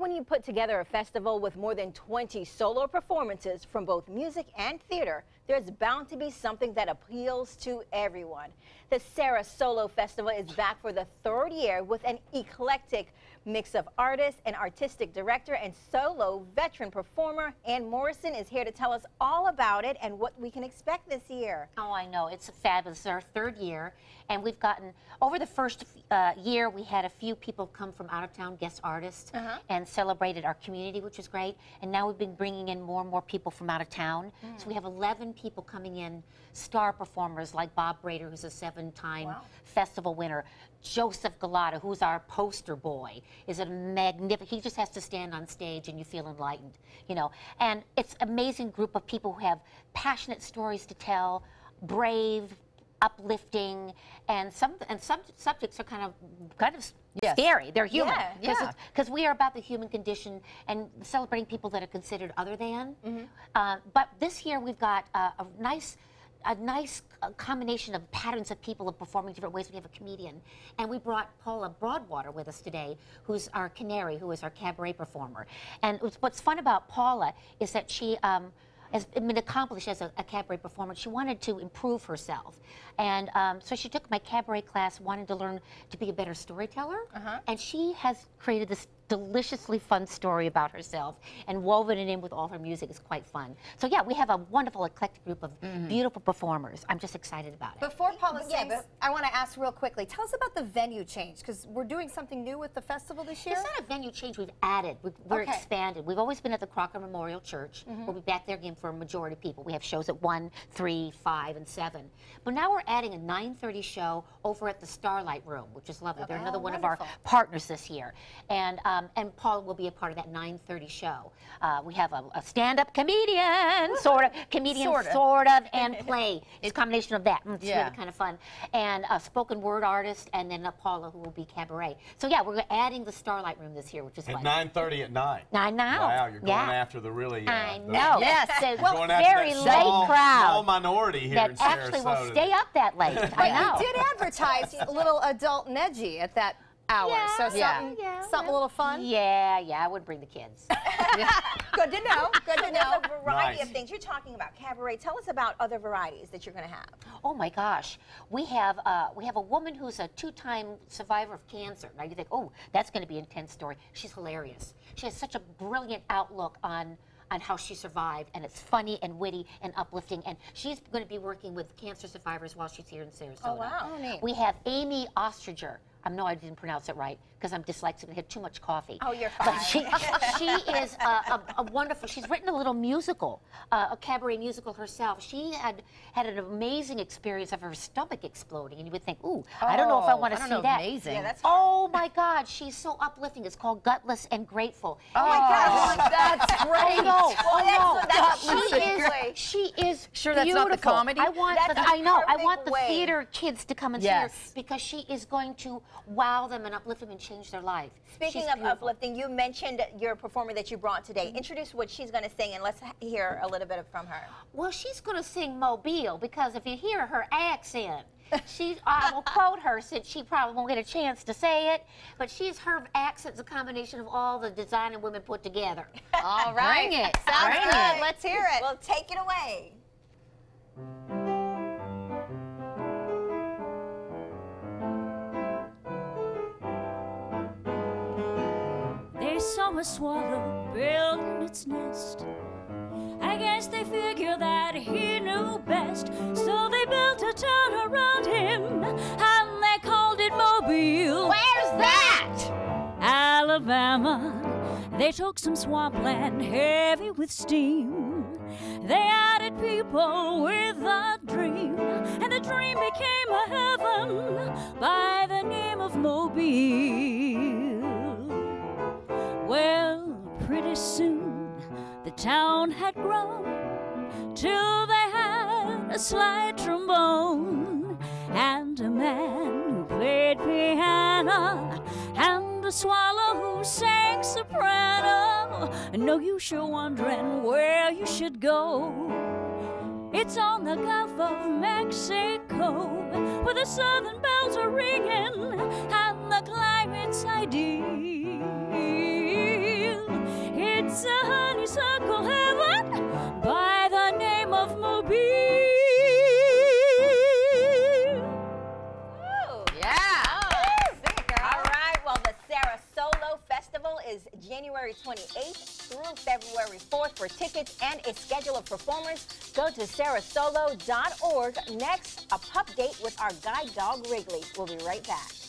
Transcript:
When you put together a festival with more than 20 solo performances from both music and theater, there's bound to be something that appeals to everyone. The Sarasolo Festival is back for the third year with an eclectic mix of artists, an artistic director, and solo veteran performer. Ann Morrison is here to tell us all about it and what we can expect this year. Oh, I know. It's fabulous. It's our third year, and we've gotten, over the first year, we had a few people come from out of town, guest artists, and celebrated our community, which was great. And now we've been bringing in more and more people from out of town. So we have 11 people coming in, star performers like Bob Brader, who's a 7-time festival winner. Joseph Galata, who's our poster boy, is a magnificent, he just has to stand on stage and you feel enlightened, you know. And it's an amazing group of people who have passionate stories to tell, brave, uplifting, and some subjects are kind of scary. They're human, because we are about the human condition and celebrating people that are considered other than. But this year we've got a nice combination of patterns of people performing different ways. We have a comedian, and we brought Paula Broadwater with us today, who's our canary, who is our cabaret performer. And what's fun about Paula is that she has been accomplished as a cabaret performer. She wanted to improve herself. And so she took my cabaret class, wanted to learn to be a better storyteller. And she has created this deliciously fun story about herself and woven it in with all her music. Is quite fun. So yeah, we have a wonderful eclectic group of beautiful performers. I'm just excited about it. Before Paula sings, I want to ask real quickly, tell us about the venue change, because we're doing something new with the festival this year. It's not a venue change, we've added, we're expanded. We've always been at the Crocker Memorial Church. We'll be back there again for a majority of people. We have shows at 1, 3, 5, and 7. But now we're adding a 9:30 show over at the Starlight Room, which is lovely. They're another one of our partners this year. And Paul will be a part of that 9:30 show. We have a stand-up comedian, sort of, and play. It's a combination of that. It's really kind of fun. And a spoken word artist, and then Paula, who will be cabaret. So yeah, we're adding the Starlight Room this year, which is fun. At 9:30 at night. I know. Wow, you're going after the really... I know. Well, very late crowd. Small minority here in Sarasota. That actually will stay up that late. I know. You did advertise a little adult and edgy at that hour, so something a little fun. Yeah, I would bring the kids. Good to know. Good to know. There's a variety of things. You're talking about cabaret. Tell us about other varieties that you're going to have. Oh my gosh, we have a woman who's a 2-time survivor of cancer. Now you think, oh, that's going to be an intense story. She's hilarious. She has such a brilliant outlook on how she survived, and it's funny and witty and uplifting, and she's going to be working with cancer survivors while she's here in Sarasota. Oh, wow. Oh, neat. We have Amy Ostringer. I know I didn't pronounce it right because I'm dyslexic and had too much coffee. Oh, you're fine. But she is a wonderful, she's written a little musical, a cabaret musical herself. She had an amazing experience of her stomach exploding, and you would think, ooh, I don't know if I want to see that. Amazing. Yeah, that's oh my God, she's so uplifting. It's called Gutless and Grateful. Oh my gosh, that's great. She is sure beautiful. That's not the comedy? I want the theater kids to come and see her because she is going to wow them and uplift them and change their life. Speaking of uplifting, you mentioned your performer that you brought today. Introduce what she's going to sing, and let's hear a little bit from her. Well, she's going to sing Mobile, because if you hear her accent, I will quote her since she probably won't get a chance to say it, but her accent's a combination of all the designer women put together. All right. Bring it. Sounds good. Let's hear it. Well, take it away. They saw a swallow building its nest. I guess they figured that he knew best, so they built a town around him, and they called it Mobile. Where's that? Alabama. They took some swampland heavy with steam. They added people with a dream, and the dream became a heaven by the name of Mobile. Well, pretty soon the town had grown till they had a slide trombone and a man who played piano and a swallow who sang soprano. No use you're wondering where you should go. It's on the Gulf of Mexico, where the southern bells are ringing and the climate's ideal. honeysuckle heaven by the name of Mobile. All right, well, the Sarasolo Festival is January 28th through February 4th. For tickets and a schedule of performers, go to sarasolo.org. Next, a pup date with our guide dog, Wrigley. We'll be right back.